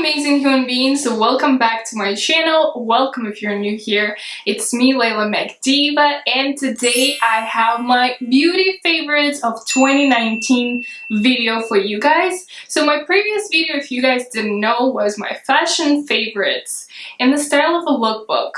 amazing human beings, so welcome back to my channel. Welcome if you're new here. It's me, Layla McDiva, and today I have my beauty favorites of 2019 video for you guys. So my previous video, if you guys didn't know, was my fashion favorites in the style of a lookbook,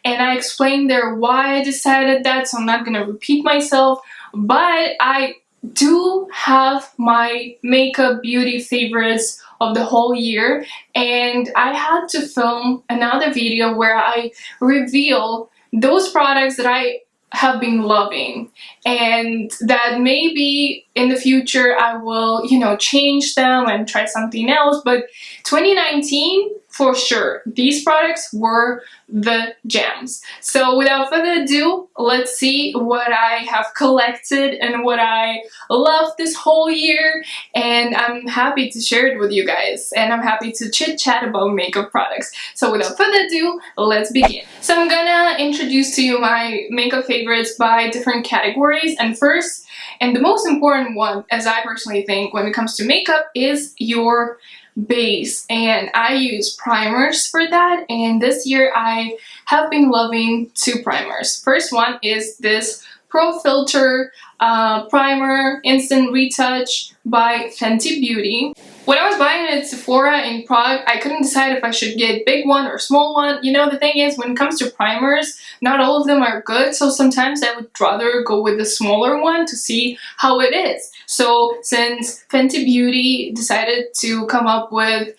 and I explained there why I decided that, so I'm not gonna repeat myself, but I do have my makeup beauty favorites of the whole year, and I had to film another video where I reveal those products that I have been loving and that maybe in the future I will, change them and try something else. But 2019, for sure, these products were the gems. So without further ado, let's see what I have collected and what I love this whole year, and I'm happy to share it with you guys, and I'm happy to chit chat about makeup products. So without further ado, let's begin. So I'm gonna introduce to you my makeup favorites by different categories, and first and the most important one, as I personally think when it comes to makeup, is your base, and I use primers for that, and this year I have been loving two primers. First one is this Filt'r primer instant retouch by Fenty Beauty. When I was buying it at Sephora in Prague, I couldn't decide if I should get big one or small one. The thing is, when it comes to primers, not all of them are good, so sometimes I would rather go with the smaller one to see how it is. So since Fenty Beauty decided to come up with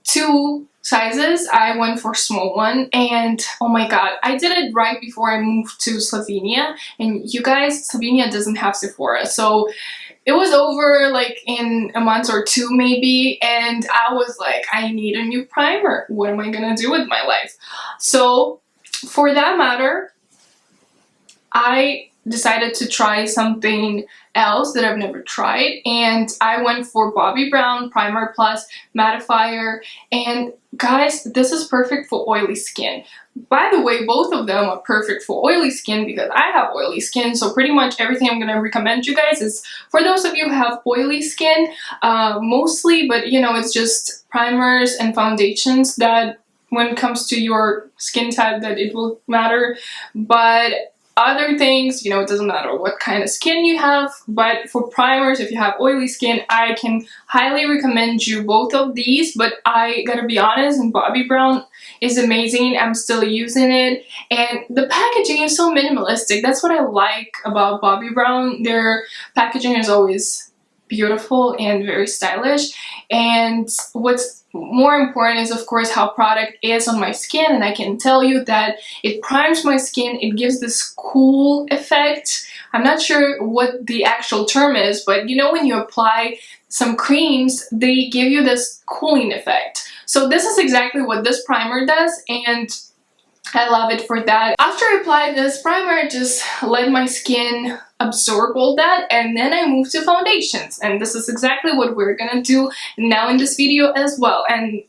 two sizes, I went for small one, and oh my god, I did it right before I moved to Slovenia, and you guys, Slovenia doesn't have Sephora, so it was over like in a month or two maybe, and I was like, I need a new primer. What am I gonna do with my life? So for that matter, I decided to try something else that I've never tried, and I went for Bobbi Brown Primer Plus Mattifier, and guys, this is perfect for oily skin. By the way, both of them are perfect for oily skin because I have oily skin, so pretty much everything I'm going to recommend you guys is for those of you who have oily skin, mostly, but it's just primers and foundations that when it comes to your skin type that it will matter, but other things, it doesn't matter what kind of skin you have. But for primers, if you have oily skin, I can highly recommend you both of these. But I gotta be honest, and Bobbi Brown is amazing. I'm still using it, and the packaging is so minimalistic. That's what I like about Bobbi Brown. Their packaging is always beautiful and very stylish, and what's more important is, of course, how product is on my skin, and I can tell you that it primes my skin. It gives this cool effect. I'm not sure what the actual term is, but when you apply some creams, they give you this cooling effect. So this is exactly what this primer does, and I love it for that. After I applied this primer, I just let my skin absorb all that, and then I moved to foundations, and this is exactly what we're gonna do now in this video as well. And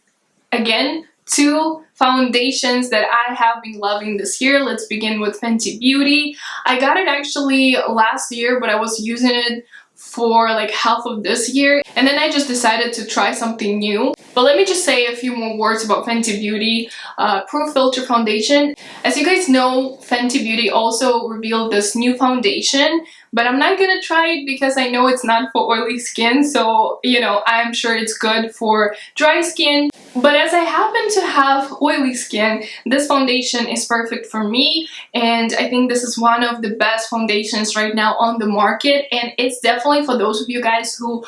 again, two foundations that I have been loving this year. Let's begin with Fenty Beauty. I got it actually last year, but I was using it for like half of this year, and then I just decided to try something new. But let me just say a few more words about Fenty Beauty Filt'r foundation. As you guys know, Fenty Beauty also revealed this new foundation, but I'm not gonna try it because I know it's not for oily skin, so I'm sure it's good for dry skin. But as I happen to have oily skin, this foundation is perfect for me, and I think this is one of the best foundations right now on the market, and it's definitely for those of you guys who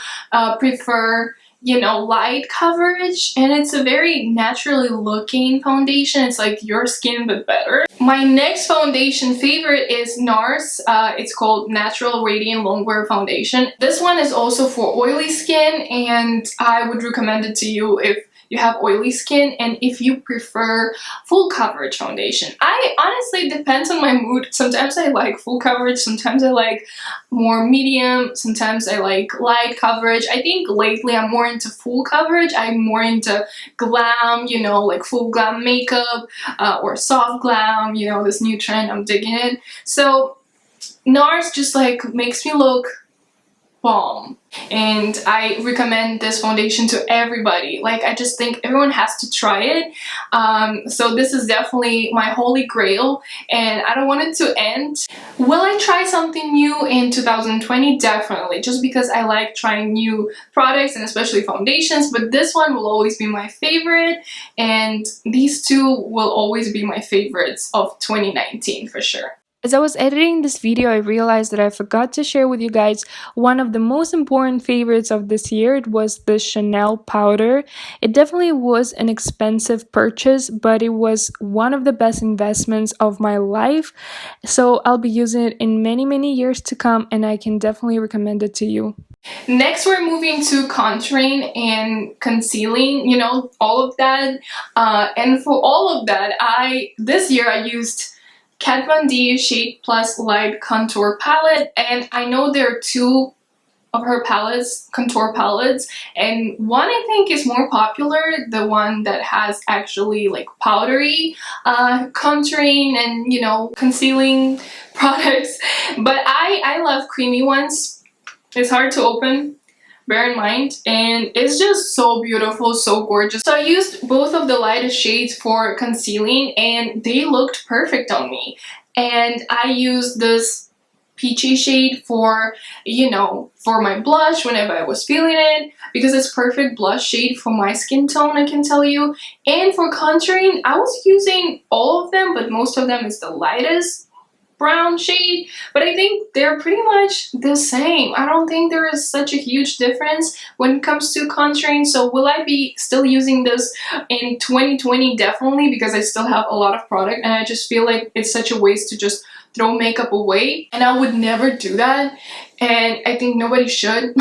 prefer light coverage, and it's a very naturally looking foundation. It's like your skin but better. My next foundation favorite is Nars. It's called Natural Radiant Longwear Foundation. This one is also for oily skin, and I would recommend it to you if you have oily skin and if you prefer full coverage foundation. I honestly, depends on my mood. Sometimes I like full coverage, sometimes I like more medium, sometimes I like light coverage. I think lately I'm more into full coverage. I'm more into glam, like full glam makeup or soft glam, this new trend, I'm digging it. So Nars just like makes me look bomb, and I recommend this foundation to everybody. Like, I just think everyone has to try it. So this is definitely my holy grail, and I don't want it to end. Will I try something new in 2020? Definitely, just because I like trying new products and especially foundations, but this one will always be my favorite, and these two will always be my favorites of 2019 for sure. As I was editing this video, I realized that I forgot to share with you guys one of the most important favorites of this year. It was the Chanel powder. It definitely was an expensive purchase, but it was one of the best investments of my life. So I'll be using it in many years to come, and I can definitely recommend it to you. Next, we're moving to contouring and concealing, you know, all of that. And for all of that, this year I used Kat Von D Shade Plus Light Contour Palette, and I know there are two of her palettes, contour palettes, and one I think is more popular, the one that has actually like powdery contouring and, you know, concealing products, but I love creamy ones. It's hard to open, bear in mind, and it's just so beautiful, so gorgeous. So I used both of the lightest shades for concealing, and they looked perfect on me. And I used this peachy shade for, you know, for my blush whenever I was feeling it, because it's perfect blush shade for my skin tone, I can tell you. And for contouring, I was using all of them, but most of them is the lightest brown shade, but I think they're pretty much the same. I don't think there is such a huge difference when it comes to contouring. So will I be still using this in 2020? Definitely, because I still have a lot of product, and I just feel like it's such a waste to just throw makeup away, and I would never do that, and I think nobody should.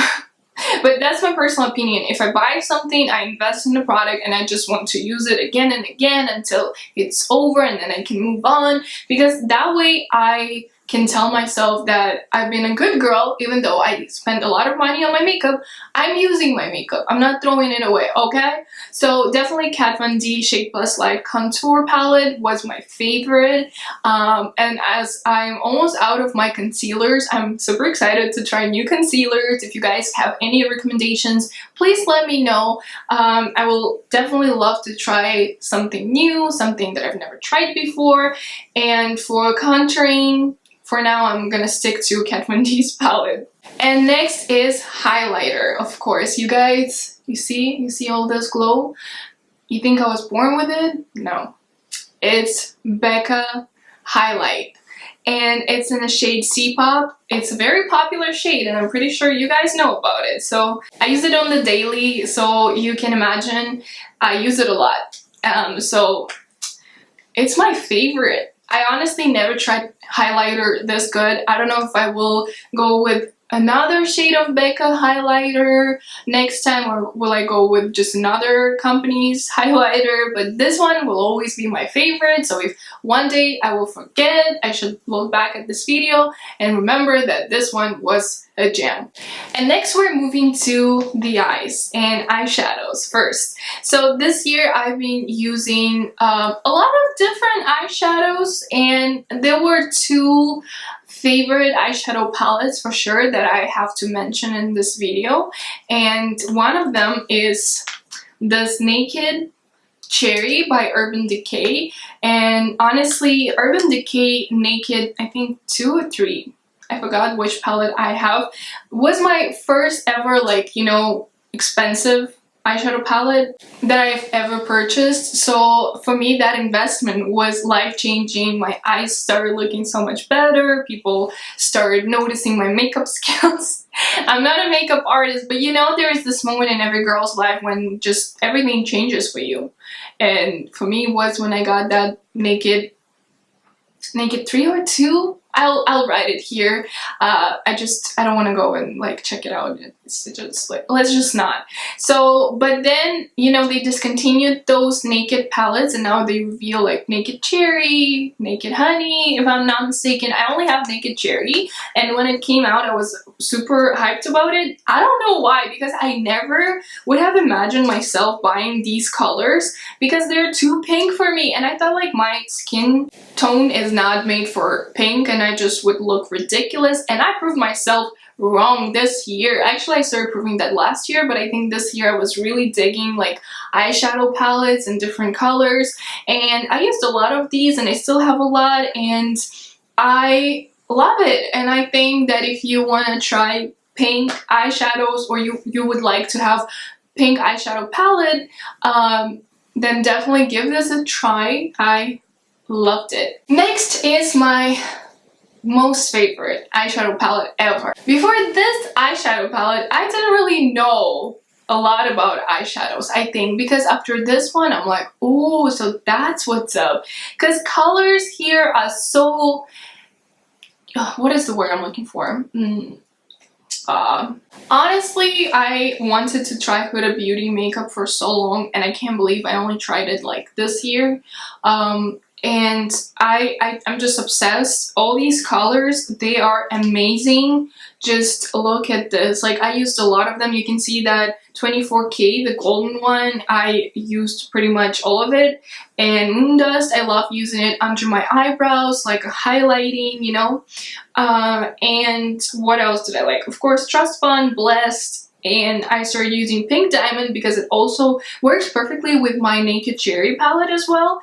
But that's my personal opinion. If I buy something, I invest in the product, and I just want to use it again and again until it's over, and then I can move on, because that way I can tell myself that I've been a good girl. Even though I spend a lot of money on my makeup, I'm using my makeup. I'm not throwing it away, okay? So definitely Kat Von D Shade Plus Light Contour Palette was my favorite. And as I'm almost out of my concealers, I'm super excited to try new concealers. If you guys have any recommendations, please let me know. I will definitely love to try something new, something that I've never tried before. And for contouring, for now, I'm gonna stick to Kat Von D's palette. And next is highlighter. Of course, you guys, you see all this glow? You think I was born with it? No. It's Becca Highlight, and it's in the shade C-Pop. It's a very popular shade, and I'm pretty sure you guys know about it. So I use it on the daily, so you can imagine I use it a lot. So it's my favorite. I honestly never tried highlighter this good. I don't know if I will go with another shade of Becca highlighter next time, or will I go with just another company's highlighter, but this one will always be my favorite. So if one day I will forget, I should look back at this video and remember that this one was a jam. And next we're moving to the eyes and eyeshadows first. So this year I've been using a lot of different eyeshadows, and there were two favorite eyeshadow palettes for sure that I have to mention in this video, and one of them is this Naked Cherry by Urban Decay. And honestly, Urban Decay Naked, I think 2 or 3, I forgot which palette I have, was my first ever, like, you know, expensive eyeshadow palette that I've ever purchased. So for me, that investment was life-changing. My eyes started looking so much better. People started noticing my makeup skills. I'm not a makeup artist, but you know, there is this moment in every girl's life when just everything changes for you. And for me, it was when I got that Naked 3 or 2. I'll write it here. I don't want to go and like check it out. It's just like, let's just not. So, but then, you know, they discontinued those Naked palettes, and now they reveal like Naked Cherry, Naked Honey, if I'm not mistaken. I only have Naked Cherry, and when it came out, I was super hyped about it. I don't know why, because I never would have imagined myself buying these colors, because they're too pink for me, and I thought like my skin tone is not made for pink, and I just would look ridiculous, and I proved myself wrong this year. Actually, I started proving that last year, but I think this year I was really digging like eyeshadow palettes in different colors, and I used a lot of these and I still have a lot, and I love it. And I think that if you want to try pink eyeshadows, or you would like to have pink eyeshadow palette, then definitely give this a try. I loved it. Next is my most favorite eyeshadow palette ever. Before this eyeshadow palette, I didn't really know a lot about eyeshadows, I think, because after this one I'm like, oh, so that's what's up. Because colors here are so, what is the word I'm looking for? Honestly, I wanted to try Huda Beauty makeup for so long, and I can't believe I only tried it like this year. And I'm just obsessed. All these colors, they are amazing. Just look at this. Like, I used a lot of them. You can see that 24K, the golden one, I used pretty much all of it. And Moon Dust, I love using it under my eyebrows, like highlighting, you know. And what else did I like? Of course, Trust Fund, Blessed, and I started using Pink Diamond because it also works perfectly with my Naked Cherry palette as well.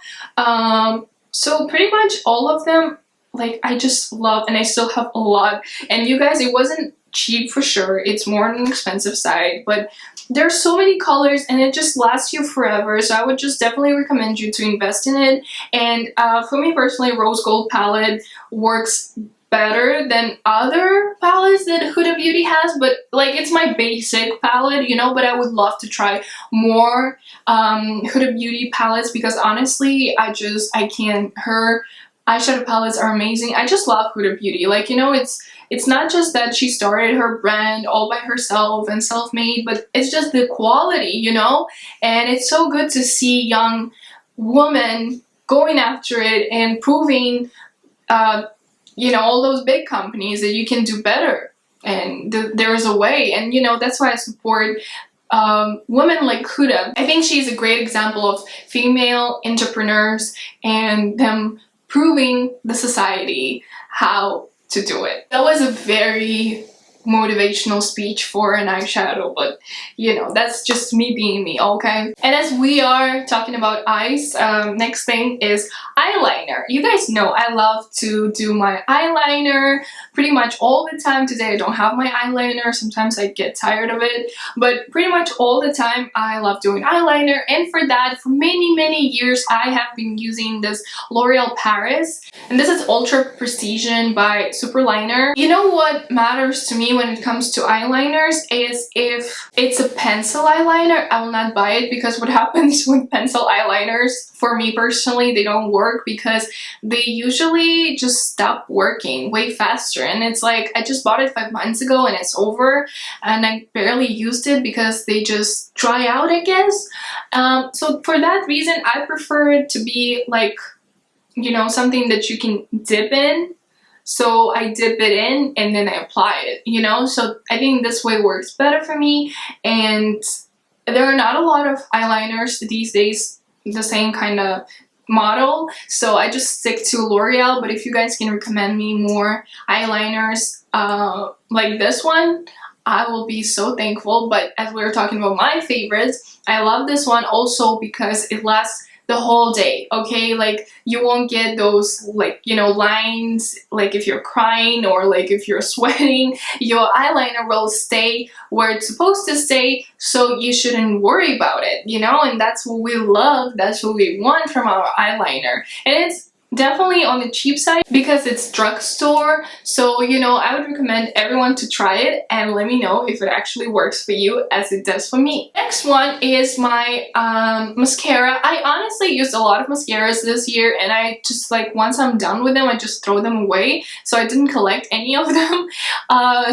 So pretty much all of them, like, I just love, and I still have a lot. And you guys, it wasn't cheap for sure. It's more on an expensive side, but there's so many colors and it just lasts you forever. So I would just definitely recommend you to invest in it. And for me personally, Rose Gold palette works better than other palettes that Huda Beauty has, but like, it's my basic palette, you know. But I would love to try more Huda Beauty palettes, because honestly, I can't. Her eyeshadow palettes are amazing. I just love Huda Beauty. Like, you know, it's not just that she started her brand all by herself and self-made, but it's just the quality, you know. And it's so good to see young women going after it and proving you know, all those big companies that you can do better, and there's a way. And you know, that's why I support women like Huda. I think she's a great example of female entrepreneurs and them proving the society how to do it. That was a very motivational speech for an eyeshadow, but you know, that's just me being me, okay? And as we are talking about eyes, next thing is eyeliner. You guys know I love to do my eyeliner pretty much all the time. Today I don't have my eyeliner. Sometimes I get tired of it, but pretty much all the time I love doing eyeliner. And for that, for many years, I have been using this L'Oreal Paris, and this is Ultra Precision by Superliner. You know what matters to me when it comes to eyeliners is if it's a pencil eyeliner, I will not buy it, because what happens with pencil eyeliners, for me personally, they don't work because they usually just stop working way faster. And it's like, I just bought it 5 months ago and it's over, and I barely used it because they just dry out, I guess. So for that reason, I prefer it to be like, you know, something that you can dip in. So I dip it in and then I apply it, you know. So I think this way works better for me. And there are not a lot of eyeliners these days the same kind of model, so I just stick to L'Oreal. But if you guys can recommend me more eyeliners like this one, I will be so thankful. But as we were talking about my favorites, I love this one also because it lasts the whole day, okay? Like, you won't get those, like, you know, lines, like if you're crying or like if you're sweating. Your eyeliner will stay where it's supposed to stay, so you shouldn't worry about it, you know. And that's what we love, that's what we want from our eyeliner. And it's definitely on the cheap side because it's drugstore. So, you know, I would recommend everyone to try it and let me know if it actually works for you as it does for me. Next one is my mascara. I honestly used a lot of mascaras this year, and I just, like, once I'm done with them, I just throw them away. So I didn't collect any of them.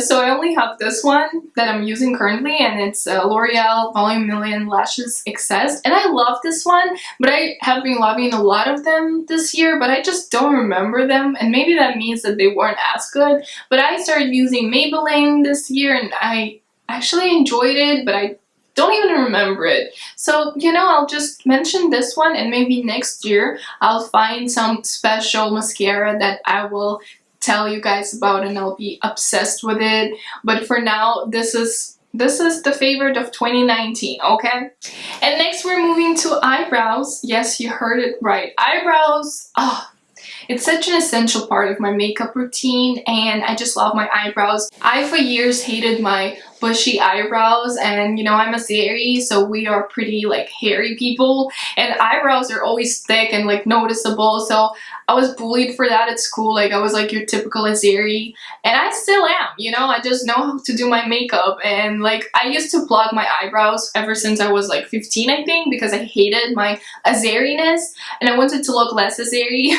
So I only have this one that I'm using currently, and it's L'Oreal Volume Million Lashes Excess. And I love this one, but I have been loving a lot of them this year, but I just don't remember them, and maybe that means that they weren't as good. But I started using Maybelline this year and I actually enjoyed it, but I don't even remember it. So, you know, I'll just mention this one, and maybe next year I'll find some special mascara that I will tell you guys about and I'll be obsessed with it. But for now, this is the favorite of 2019, okay? And next we're moving to eyebrows. Yes, you heard it right. Eyebrows, it's such an essential part of my makeup routine, and I just love my eyebrows. I for years hated my bushy eyebrows, and you know, I'm a Aries, so we are pretty like hairy people, and eyebrows are always thick and like noticeable, so I was bullied for that at school. Like I was like your typical Aries, and I still am, you know. I just know how to do my makeup, and like I used to plug my eyebrows ever since I was like 15, I think, because I hated my Azariness and I wanted to look less Azari.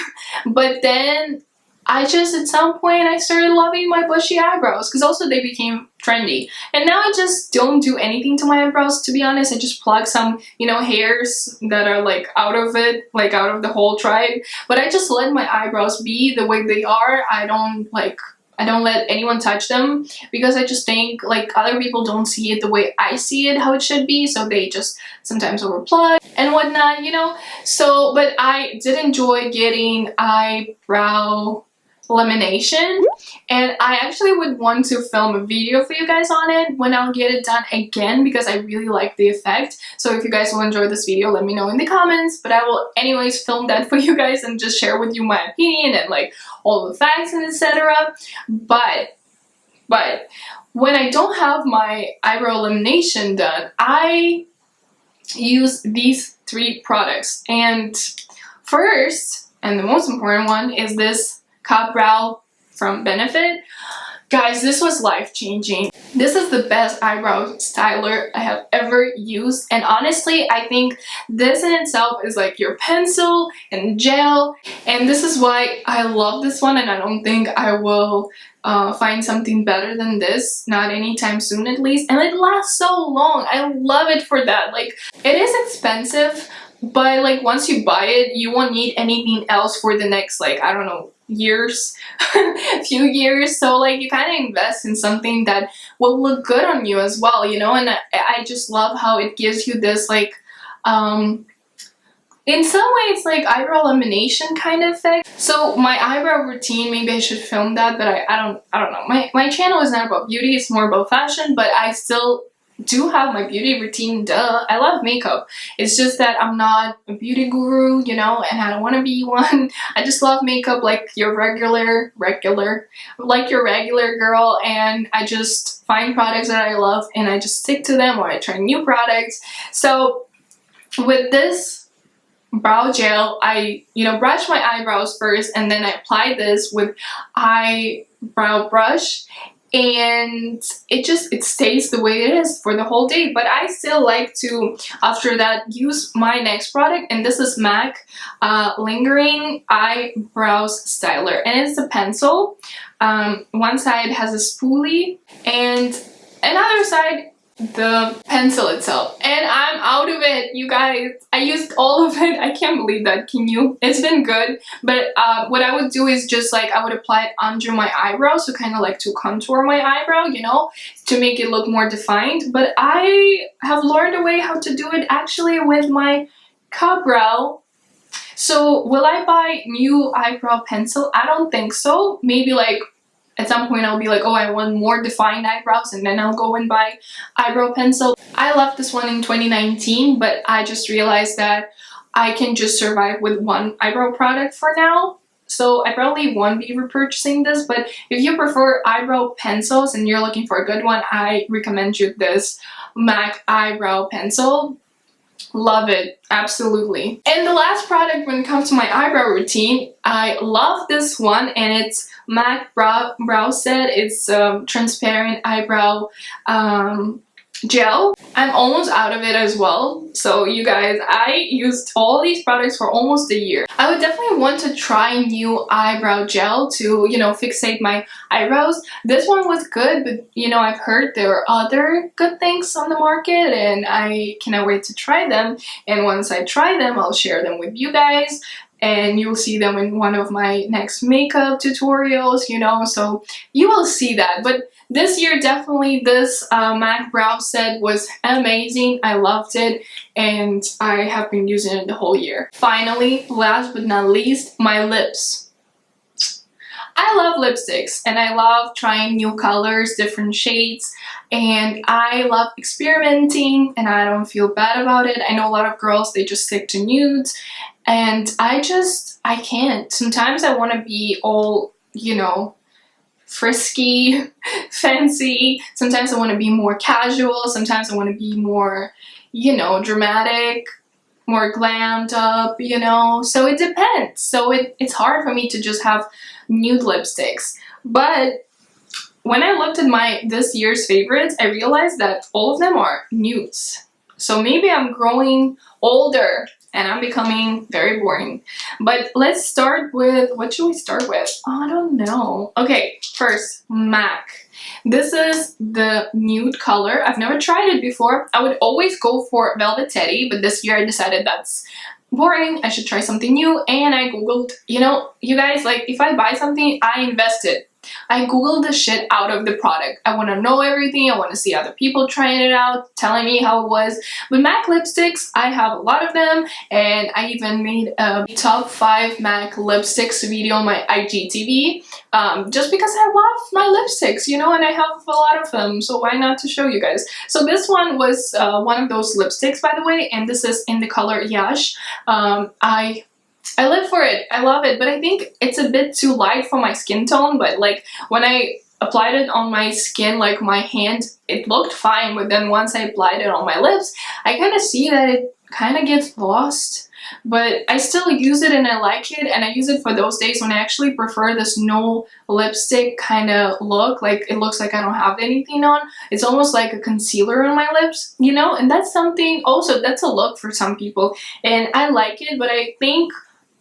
But then I just, at some point, I started loving my bushy eyebrows because also they became trendy. And now I just don't do anything to my eyebrows, to be honest. I just plug some, you know, hairs that are like out of it, like out of the whole tribe. But I just let my eyebrows be the way they are. I don't let anyone touch them because I just think like other people don't see it the way I see it, how it should be, so they just sometimes overplug and whatnot, you know. So, but I did enjoy getting eyebrow lamination, and I actually would want to film a video for you guys on it when I'll get it done again because I really like the effect. So if you guys will enjoy this video, let me know in the comments, but I will anyways film that for you guys and just share with you my opinion and like all the facts and etc. But when I don't have my eyebrow lamination done, I use these 3 products, and first and the most important one is this Cup Brow from Benefit. Guys, this was life-changing. This is the best eyebrow styler I have ever used, and honestly I think this in itself is like your pencil and gel, and this is why I love this one, and I don't think I will find something better than this, not anytime soon at least, and it lasts so long. I love it for that. Like, it is expensive, but like once you buy it, you won't need anything else for the next, like, I don't know, years, few years. So like you kind of invest in something that will look good on you as well, you know. And I just love how it gives you this like in some ways like eyebrow lamination kind of effect. So my eyebrow routine, maybe I should film that, but I don't know. My channel is not about beauty, it's more about fashion, but I still do have my beauty routine, duh. I love makeup. It's just that I'm not a beauty guru, you know, and I don't want to be one. I just love makeup like your regular girl, and I just find products that I love and I just stick to them, or I try new products. So with this brow gel, I, you know, brush my eyebrows first, and then I apply this with eyebrow brush, and it stays the way it is for the whole day. But I still like to, after that, use my next product, and this is MAC Lingering Eyebrows Styler, and it's a pencil. One side has a spoolie and another side the pencil itself, and I'm out of it, you guys. I used all of it. I can't believe that, can you? It's been good, but what I would do is just like I would apply it under my eyebrow, so kind of like to contour my eyebrow, you know, to make it look more defined. But I have learned a way how to do it actually with my Cup Brow. So will I buy new eyebrow pencil? I don't think so. Maybe like at some point I'll be like, oh, I want more defined eyebrows, and then I'll go and buy eyebrow pencil. I left this one in 2019, but I just realized that I can just survive with one eyebrow product for now. So I probably won't be repurchasing this, but if you prefer eyebrow pencils and you're looking for a good one, I recommend you this MAC eyebrow pencil. Love it, absolutely. And the last product when it comes to my eyebrow routine, I love this one, and it's MAC Brow Set. It's transparent eyebrow gel. I'm almost out of it as well. So you guys, I used all these products for almost a year. I would definitely want to try new eyebrow gel to, you know, fixate my eyebrows. This one was good, but you know, I've heard there are other good things on the market, and I cannot wait to try them. And once I try them, I'll share them with you guys, and you'll see them in one of my next makeup tutorials, you know, so you will see that. But this year, definitely this MAC Brow Set was amazing. I loved it, and I have been using it the whole year. Finally, last but not least, my lips. I love lipsticks and I love trying new colors, different shades, and I love experimenting and I don't feel bad about it. I know a lot of girls, they just stick to nudes and I can't. Sometimes I want to be all, you know, frisky, fancy. Sometimes I want to be more casual. Sometimes I want to be more, you know, dramatic, more glammed up, you know. So it depends. So it's hard for me to just have nude lipsticks. But when I looked at this year's favorites, I realized that all of them are nudes. So maybe I'm growing older and I'm becoming very boring. But let's start with, what should we start with? I don't know. Okay, first, MAC. This is the nude color. I've never tried it before. I would always go for Velvet Teddy, but this year I decided that's boring. I should try something new, and I googled, you know, you guys, like, if I buy something, I invest it. I googled the shit out of the product. I want to know everything. I want to see other people trying it out, telling me how it was. But MAC lipsticks, I have a lot of them, and I even made a top 5 MAC lipsticks video on my IGTV, just because I love my lipsticks, you know, and I have a lot of them, so why not to show you guys. So this one was one of those lipsticks, by the way, and this is in the color Yash. I live for it. I love it, but I think it's a bit too light for my skin tone. But like when I applied it on my skin, like my hand, it looked fine. But then once I applied it on my lips, I kind of see that it kind of gets lost. But I still use it and I like it, and I use it for those days when I actually prefer this no lipstick kind of look. Like it looks like I don't have anything on. It's almost like a concealer on my lips, you know, and that's something also, that's a look for some people, and I like it. But I think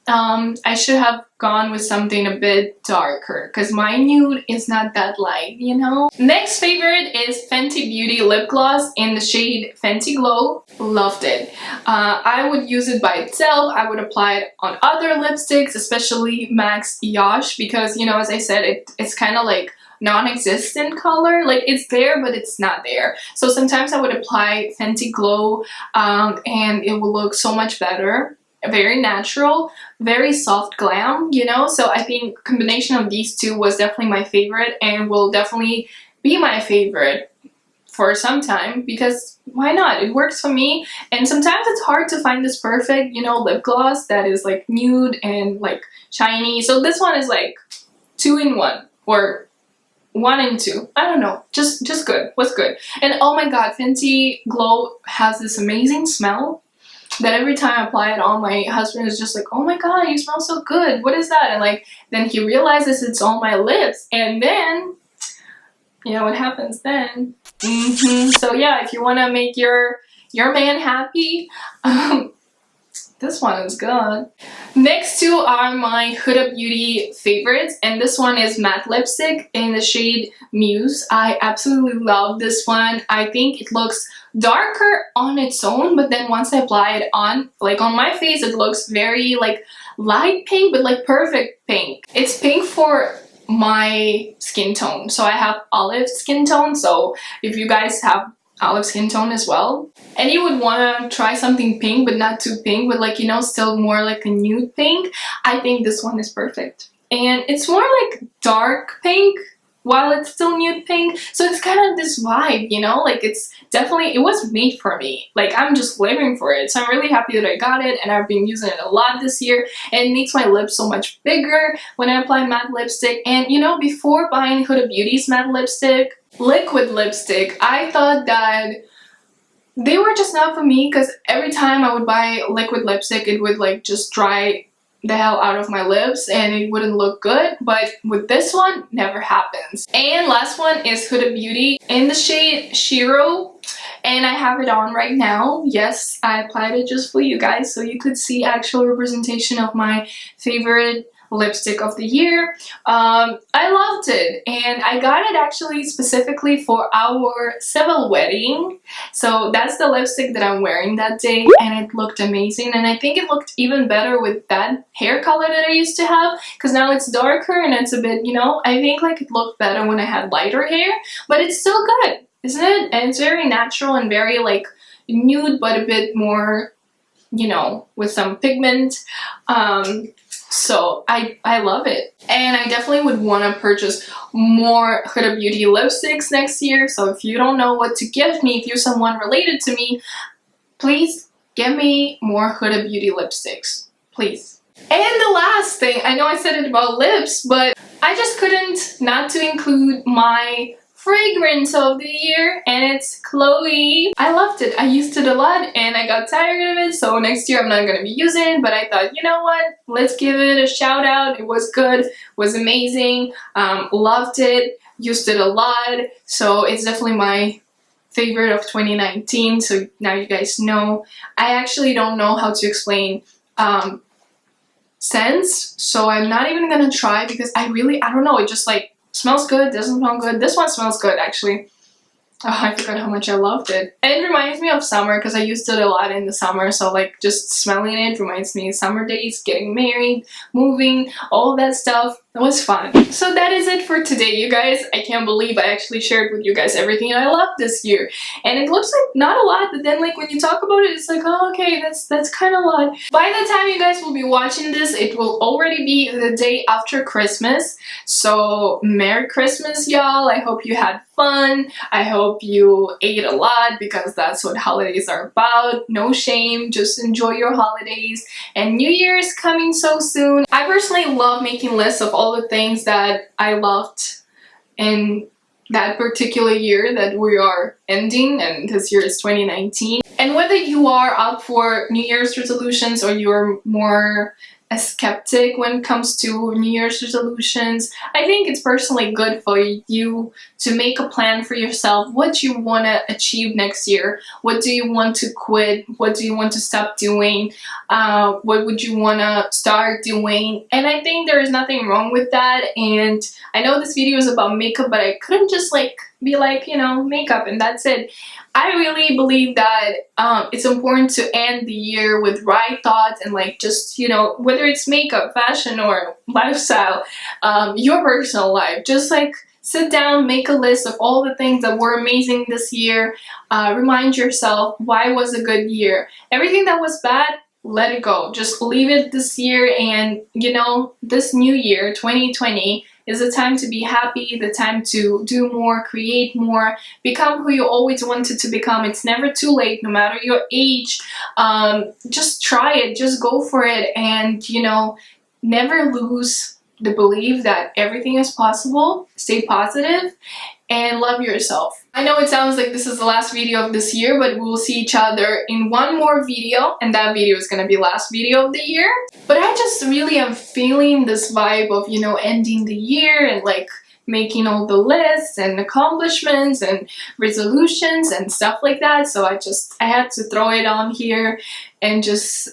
I should have gone with something a bit darker because my nude is not that light, you know. Next favorite is Fenty Beauty lip gloss in the shade Fenty Glow. Loved it. I would use it by itself. I would apply it on other lipsticks, especially MAC's Yash, because, you know, as I said, it's kind of like non-existent color. Like it's there, but it's not there. So sometimes I would apply Fenty Glow and it will look so much better. Very natural, very soft glam, you know. So I think combination of these two was definitely my favorite and will definitely be my favorite for some time, because why not? It works for me. And sometimes it's hard to find this perfect, you know, lip gloss that is like nude and like shiny. So this one is like 2 in 1 or 1 in 2. I don't know. Just good. Was good. And oh my god, Fenty Glow has this amazing smell that every time I apply it on, my husband is just like, oh my god, you smell so good, what is that? And like, then he realizes it's on my lips, and then, you know what happens then. So yeah, if you want to make your man happy, this one is good. Next two are my Huda Beauty favorites, and this one is matte lipstick in the shade Muse. I absolutely love this one. I think it looks darker on its own, but then once I apply it on, like on my face, it looks very like light pink, but like perfect pink. It's pink for my skin tone, so I have olive skin tone. So if you guys have olive skin tone as well, and you would want to try something pink but not too pink, but like, you know, still more like a nude pink, I think this one is perfect. And it's more like dark pink while it's still nude pink, so it's kind of this vibe, you know, like it's definitely, it was made for me. Like I'm just living for it, so I'm really happy that I got it, and I've been using it a lot this year, and it makes my lips so much bigger when I apply matte lipstick. And you know, before buying Huda Beauty's matte lipstick, liquid lipstick, I thought that they were just not for me, because every time I would buy liquid lipstick, it would like just dry the hell out of my lips and it wouldn't look good. But with this one, never happens. And last one is Huda Beauty in the shade SHEro, and I have it on right now. Yes, I applied it just for you guys so you could see actual representation of my favorite lipstick of the year. I loved it, and I got it actually specifically for our civil wedding. So that's the lipstick that I'm wearing that day, and it looked amazing. And I think it looked even better with that hair color that I used to have, because now it's darker and it's a bit, you know, I think like it looked better when I had lighter hair, but it's still good, isn't it? And it's very natural and very like nude, but a bit more, you know, with some pigment. So I love it. And I definitely would want to purchase more Huda Beauty lipsticks next year. So if you don't know what to give me, if you're someone related to me, please give me more Huda Beauty lipsticks, please. And the last thing, I know I said it about lips, but I just couldn't not to include my fragrance of the year, and it's Chloe. I loved it. I used it a lot and I got tired of it, so next year I'm not gonna be using it, but I thought, you know what, let's give it a shout out. It was good, was amazing, loved it, used it a lot, so it's definitely my favorite of 2019. So now you guys know. I actually don't know how to explain scents, so I'm not even gonna try because I don't know, it just like smells good, doesn't smell good. This one smells good actually. Oh, I forgot how much I loved it. And it reminds me of summer because I used it a lot in the summer, so like just smelling it reminds me of summer days, getting married, moving, all that stuff. It was fun. So that is it for today, you guys. I can't believe I actually shared with you guys everything I loved this year. And it looks like not a lot, but then like when you talk about it, it's like, oh, okay, that's kind of a lot. By the time you guys will be watching this, it will already be the day after Christmas. So Merry Christmas, y'all. I hope you had fun. I hope you ate a lot because that's what holidays are about. No shame, just enjoy your holidays. And New Year is coming so soon. I personally love making lists of all the things that I loved in that particular year that we are ending, and this year is 2019. And whether you are up for New Year's resolutions or you're more a skeptic when it comes to New Year's resolutions, I think it's personally good for you to make a plan for yourself. What you want to achieve next year? What do you want to quit? What do you want to stop doing? What would you want to start doing? And I think there is nothing wrong with that. And I know this video is about makeup, but I couldn't just like be like, you know, makeup and that's it. I really believe that it's important to end the year with right thoughts and like just, you know, whether it's makeup, fashion, or lifestyle, your personal life, just like sit down, make a list of all the things that were amazing this year. Remind yourself why it was a good year. Everything that was bad, let it go. Just leave it this year, and you know, this new year, 2020, is the time to be happy, the time to do more, create more, become who you always wanted to become. It's never too late, no matter your age. Just try it, just go for it, and you know, never lose the belief that everything is possible. Stay positive and love yourself. I know it sounds like this is the last video of this year, but we will see each other in one more video, and that video is gonna be last video of the year. But I just really am feeling this vibe of, you know, ending the year and like making all the lists and accomplishments and resolutions and stuff like that. So I had to throw it on here and just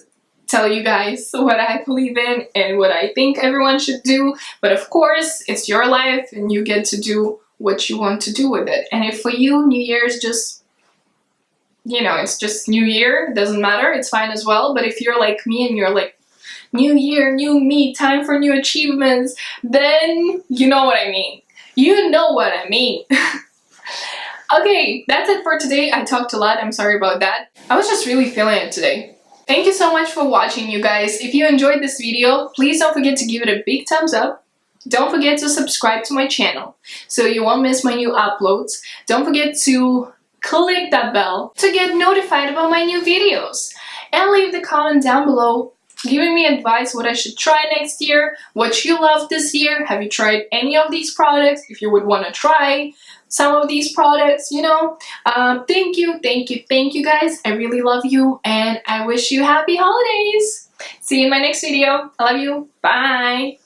tell you guys what I believe in and what I think everyone should do. But of course, it's your life and you get to do what you want to do with it. And if for you, New Year's just, you know, it's just New Year, it doesn't matter, it's fine as well. But if you're like me and you're like, new year, new me, time for new achievements, then you know what I mean. You know what I mean. Okay, that's it for today. I talked a lot, I'm sorry about that. I was just really feeling it today. Thank you so much for watching, you guys. If you enjoyed this video, please don't forget to give it a big thumbs up. Don't forget to subscribe to my channel so you won't miss my new uploads. Don't forget to click that bell to get notified about my new videos. And leave the comment down below giving me advice what I should try next year, what you loved this year. Have you tried any of these products? If you would want to try some of these products, you know. Thank you guys. I really love you and I wish you happy holidays. See you in my next video. I love you. Bye.